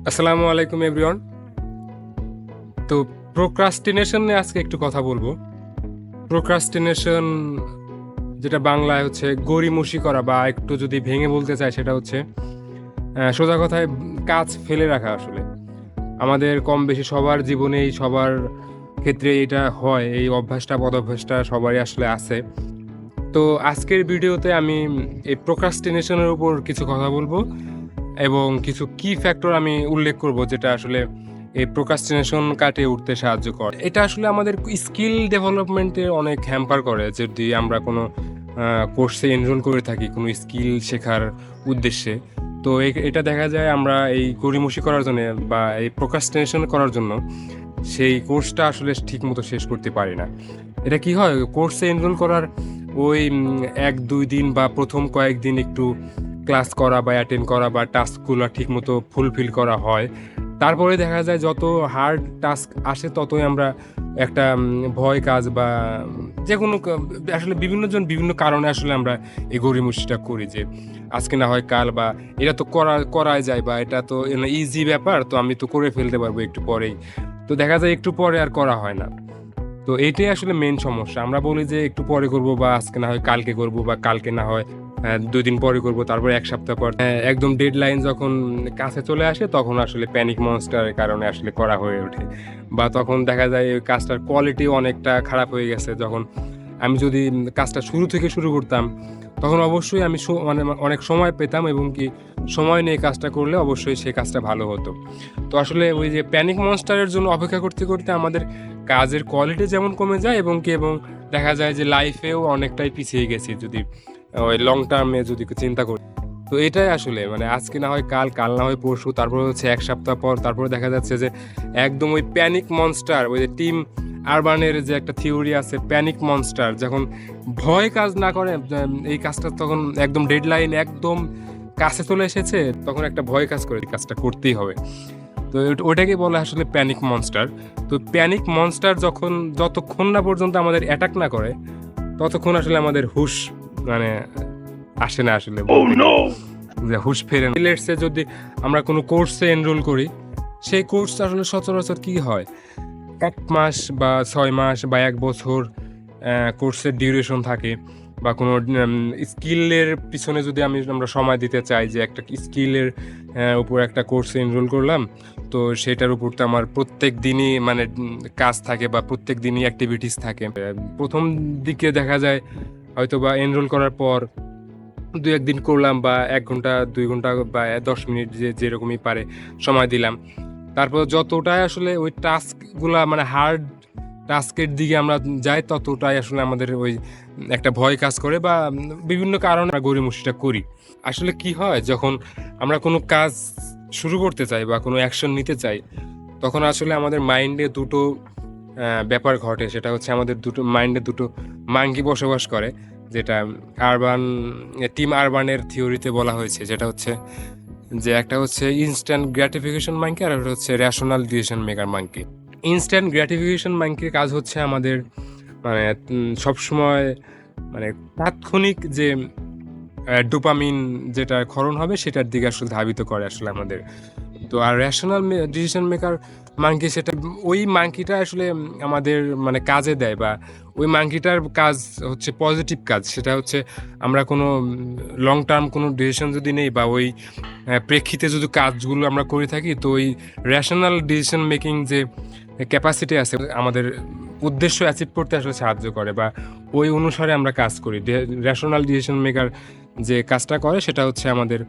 আসসালামু আলাইকুম এভরিওয়ান। তো প্রোক্রাস্টিনেশন নিয়ে আজকে একটু কথা বলবো। প্রোক্রাস্টিনেশন যেটা বাংলায় হচ্ছে গড়িমসি করা, বা একটু যদি ভেঙে বলতে চাই সেটা হচ্ছে সোজা কথায় কাজ ফেলে রাখা। আসলে আমাদের কম বেশি সবার জীবনেই, সবার ক্ষেত্রে এটা হয়। এই অভ্যাসটা, বদঅভ্যাসটা সবারই আসলে আছে। তো আজকের ভিডিওতে আমি এই প্রোক্রাস্টিনেশনের উপর কিছু কথা বলবো এবং কিছু কি ফ্যাক্টর আমি উল্লেখ করব যেটা আসলে এই প্রোক্রাস্টিনেশন কাটিয়ে উঠতে সাহায্য করে। এটা আসলে আমাদের স্কিল ডেভেলপমেন্টে অনেক হ্যাম্পার করে যদি আমরা কোনো কোর্সে এনরোল করে থাকি কোনো স্কিল শেখার উদ্দেশ্যে। তো এটা দেখা যায় আমরা এই গড়িমসি করার জন্য বা এই প্রোক্রাস্টিনেশন করার জন্য সেই কোর্সটা আসলে ঠিকমতো শেষ করতে পারি না। এটা কি হয়, কোর্সে এনরোল করার ওই 1-2 দিন বা প্রথম কয়েকদিন একটু ক্লাস করা বা অ্যাটেন্ড করা বা টাস্কগুলো ঠিকমতো ফুলফিল করা হয়। তারপরে দেখা যায় যত হার্ড টাস্ক আসে ততই আমরা একটা ভয় কাজ বা যেকোনো আসলে বিভিন্নজন বিভিন্ন কারণে আসলে আমরা এই গড়িমসিটা করি যে আজকে না হয় কাল, বা এটা তো করাই যায়, বা এটা তো ইজি ব্যাপার, তো আমি তো করে ফেলতে পারবো একটু পরেই। তো দেখা যায় একটু পরে আর করা হয় না। তো এইটাই আসলে মেইন সমস্যা। আমরা বলি যে একটু পরে করব, বা আজকে না হয় কালকে করব, বা কালকে না হয় ২ দিন পরে করব, তারপর ১ সপ্তাহ পর। একদম ডেডলাইন যখন কাছে চলে আসে তখন আসলে প্যানিক মনস্টারের কারণে আসলে করা হয়ে ওঠে। বা তখন দেখা যায় ওই কাজটার কোয়ালিটিও অনেকটা খারাপ হয়ে গেছে। যখন আমি যদি কাজটা শুরু থেকে শুরু করতাম, তখন অবশ্যই আমি মানে অনেক সময় পেতাম, এবং কি সময় নিয়ে কাজটা করলে অবশ্যই সেই কাজটা ভালো হতো। তো আসলে ওই যে প্যানিক মনস্টারের জন্য অপেক্ষা করতে, করতে আমাদের কাজের কোয়ালিটি যেমন কমে যায়, এবং দেখা যায় যে লাইফেও অনেকটাই পিছিয়ে গেছি যদি ওই লং টার্মে যদি চিন্তা করি। তো এটাই আসলে মানে আজকে না হয় কাল, কাল না হয় পরশু, তারপরে হচ্ছে ১ সপ্তাহ পর, তারপরে দেখা যাচ্ছে যে একদম ওই প্যানিক মনস্টার, ওই যে টিম আরবানের যে একটা থিওরি আছে, প্যানিক মনস্টার যখন ভয় কাজ না করে, এই কাজটা তখন একদম ডেডলাইন একদম কাছে চলে এসেছে, তখন একটা ভয় কাজ করে এই কাজটা করতেই হবে। তো ওটাকে বলে আসলে প্যানিক মনস্টার। তো প্যানিক মনস্টার যতক্ষণ না পর্যন্ত আমাদের অ্যাটাক না করে, ততক্ষণ আসলে আমাদের হুঁশ মানে আসে না আসলে বলতে গেলে। যে হুঁশ ফেরে না। লেটসে যদি আমরা কোনো কোর্সে এনরোল করি, সেই কোর্সটা আসলে সচরাচর কি হয়, ১ মাস বা ৬ মাস বা ১ বছর কোর্সের ডিউরেশন থাকে। বা কোনো স্কিলের পিছনে যদি আমরা সময় দিতে চাই, যে একটা স্কিলের উপর একটা কোর্সে এনরোল করলাম, তো সেটার উপর তো আমার প্রত্যেক দিনই মানে কাজ থাকে বা প্রত্যেক দিনই অ্যাক্টিভিটিস থাকে। প্রথম দিকে দেখা যায় হয়তো বা এনরোল করার পর ২-১ দিন করলাম, বা ১ ঘন্টা ২ ঘন্টা বা ১০ মিনিট যেরকমই পারে সময় দিলাম। তারপর যতটাই আসলে ওই টাস্কগুলা মানে হার্ড টাস্কের দিকে আমরা যাই, ততটাই আসলে আমাদের ওই একটা ভয় কাজ করে, বা বিভিন্ন কারণে আমরা গড়িমসিটা করি। আসলে কি হয়, যখন আমরা কোনো কাজ শুরু করতে চাই বা কোনো অ্যাকশন নিতে চাই, তখন আসলে আমাদের মাইন্ডে দুটো ব্যাপার ঘটে। সেটা হচ্ছে আমাদের মাইন্ডে দুটো মাঙ্কি বসবাস করে, যেটা আরবান টিম আরবানের থিওরিতে বলা হয়েছে। যেটা হচ্ছে যে একটা হচ্ছে ইনস্ট্যান্ট গ্র্যাটিফিকেশন মাঙ্কি, আর একটা হচ্ছে rational decision maker monkey. Instant gratification মাঙ্কির কাজ হচ্ছে আমাদের মানে সবসময় মানে তাৎক্ষণিক যে ডোপামিন যেটা ক্ষরণ হবে সেটার দিকে আসলে ধাবিত করে আসলে আমাদের। তো আর রেশনাল ডিসিশন মেকার মাঙ্কি, সেটা ওই মাঙ্কিটা আসলে আমাদের মানে কাজে দেয়, বা ওই মাঙ্কিটার কাজ হচ্ছে পজিটিভ কাজ। সেটা হচ্ছে আমরা কোনো লং টার্ম কোনো ডিসিশন যদি নেই, বা ওই প্রেক্ষিতে যদি কাজগুলো আমরা করে থাকি, তো ওই রেশনাল ডিসিশন মেকিং যে ক্যাপাসিটি আছে আমাদের উদ্দেশ্য অ্যাচিভ করতে আসলে সাহায্য করে, বা ওই অনুসারে আমরা কাজ করি। রেশনাল ডিসিশন মেকার যে কাজটা করে সেটা হচ্ছে আমাদের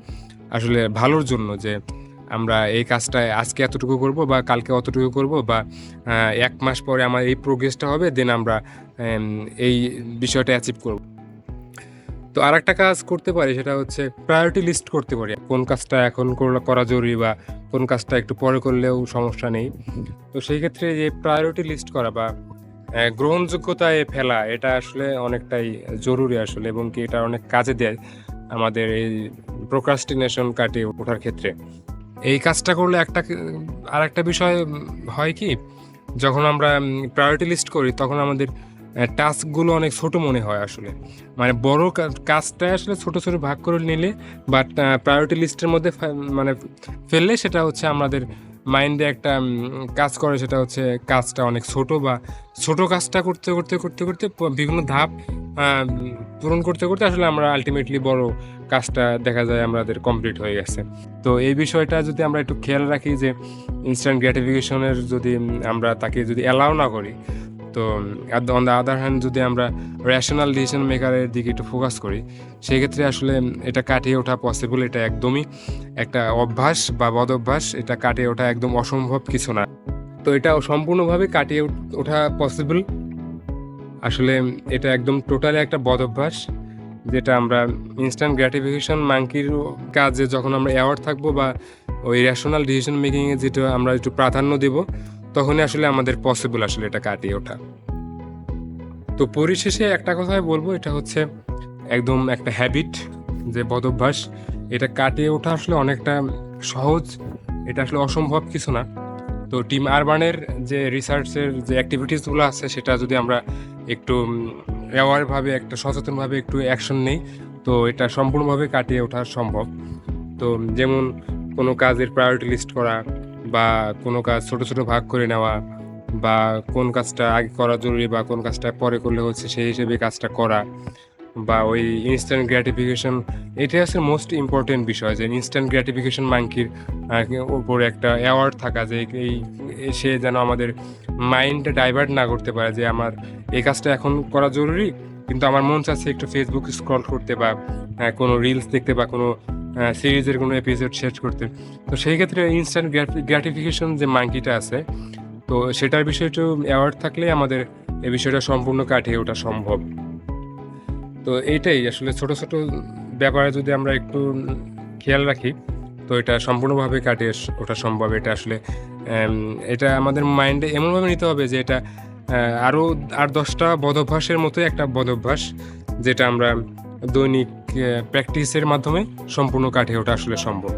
আসলে ভালোর জন্য, যে আমরা এই কাজটা আজকে এতটুকু করব, বা কালকে অতটুকু করব, বা ১ মাস পরে আমার এই প্রোগ্রেসটা হবে, দেন আমরা এই বিষয়টা অ্যাচিভ করব। তো আরেকটা কাজ করতে পারি, সেটা হচ্ছে প্রায়োরিটি লিস্ট করতে পারি। কোন কাজটা এখন করা জরুরি, বা কোন কাজটা একটু পরে করলেও সমস্যা নেই। তো সেই ক্ষেত্রে যে প্রায়োরিটি লিস্ট করা বা গ্রহণযোগ্যতায় ফেলা, এটা আসলে অনেকটাই জরুরি আসলে, এবং কি এটা অনেক কাজে দেয় আমাদের এই প্রোক্রাস্টিনেশন কাটিয়ে ওঠার ক্ষেত্রে। এই কাজটা করলে আরেকটা বিষয় হয় কি, যখন আমরা প্রায়োরিটি লিস্ট করি তখন আমাদের টাস্কগুলো অনেক ছোট মনে হয় আসলে। মানে বড় কাজটা আসলে ছোট ছোট ভাগ করে নিলে বাট প্রায়োরিটি লিস্টের মধ্যে মানে ফেললে সেটা হচ্ছে আমাদের মাইন্ডে একটা কাজ করে, সেটা হচ্ছে কাজটা অনেক ছোট, বা ছোট কাজটা করতে করতে করতে করতে বিভিন্ন ধাপ পূরণ করতে করতে আসলে আমরা আলটিমেটলি বড় কাজটা দেখা যায় আমাদের কমপ্লিট হয়ে গেছে। তো এই বিষয়টা যদি আমরা একটু খেয়াল রাখি যে ইনস্ট্যান্ট গ্র্যাটিফিকেশনের যদি আমরা তাকে যদি অ্যালাউ না করি, তো অন দ্য আদার হ্যান্ড যদি আমরা রেশনাল ডিসিশন মেকারের দিকে একটু ফোকাস করি, সেক্ষেত্রে আসলে এটা কাটিয়ে ওঠা পসিবল। এটা একদমই একটা অভ্যাস বা বদঅভ্যাস, এটা কাটিয়ে ওঠা একদম অসম্ভব কিছু না। তো এটা সম্পূর্ণভাবে কাটিয়ে ওঠা পসিবল। আসলে এটা একদম টোটালি একটা বদঅভ্যাস, যেটা আমরা ইনস্ট্যান্ট গ্র্যাটিফিকেশন মাঙ্কির কাজে যখন আমরা অ্যাওয়ার্ড থাকবো বা ওই রেশনাল ডিসিশন মেকিংয়ে যেটা আমরা একটু প্রাধান্য দেব, তখনই আসলে আমাদের পসিবল আসলে এটা কাটিয়ে ওঠা। তো পরিশেষে একটা কথাই বলবো, এটা হচ্ছে একদম একটা হ্যাবিট, যে বদঅভ্যাস, এটা কাটিয়ে ওঠা আসলে অনেকটা সহজ, এটা আসলে অসম্ভব কিছু না। তো টিম আরবানের যে রিসার্চের যে অ্যাক্টিভিটিসগুলো আছে, সেটা যদি আমরা একটু অ্যাওয়ারভাবে, একটা সচেতনভাবে একটু অ্যাকশন নেই, তো এটা সম্পূর্ণভাবে কাটিয়ে ওঠা সম্ভব। তো যেমন কোনো কাজের প্রায়োরিটি লিস্ট করা, বা কোনো কাজ ছোট ছোট ভাগ করে নেওয়া, বা কোন কাজটা আগে করা জরুরি বা কোন কাজটা পরে করলে হচ্ছে সেই হিসেবে কাজটা করা, বা ওই ইনস্ট্যান্ট গ্র্যাটিফিকেশন, এটাই হচ্ছে মোস্ট ইম্পর্টেন্ট বিষয়, যে ইনস্ট্যান্ট গ্র্যাটিফিকেশন মাঙ্কির উপরে একটা অ্যাওয়ার্ড থাকা, যে সে যেন আমাদের মাইন্ডটা ডাইভার্ট না করতে পারে, যে আমার এই কাজটা এখন করা জরুরি, কিন্তু আমার মন চাচ্ছে একটু ফেসবুক স্ক্রল করতে, বা কোনো রিলস দেখতে, বা কোনো সিরিজের কোনো এপিসোড শেষ করতে। তো সেই ক্ষেত্রে ইনস্ট্যান্ট গ্র্যাটিফিকেশন যে মাঙ্কিটা আছে, তো সেটার বিষয়ে একটু অ্যাওয়ার্ড থাকলে আমাদের এই বিষয়টা সম্পূর্ণ কাটিয়ে ওঠা সম্ভব। তো এইটাই আসলে ছোট ছোট ব্যাপারে যদি আমরা একটু খেয়াল রাখি, তো এটা সম্পূর্ণভাবে কাটিয়ে ওঠা সম্ভব। এটা আসলে এটা আমাদের মাইন্ডে এমনভাবে নিতে হবে যে এটা আরও 8-10টা বদভ্যাসের মতোই একটা বদভ্যাস, যেটা আমরা দৈনিক প্র্যাকটিসের মাধ্যমে সম্পূর্ণ কাটিয়ে ওঠা আসলে সম্ভব।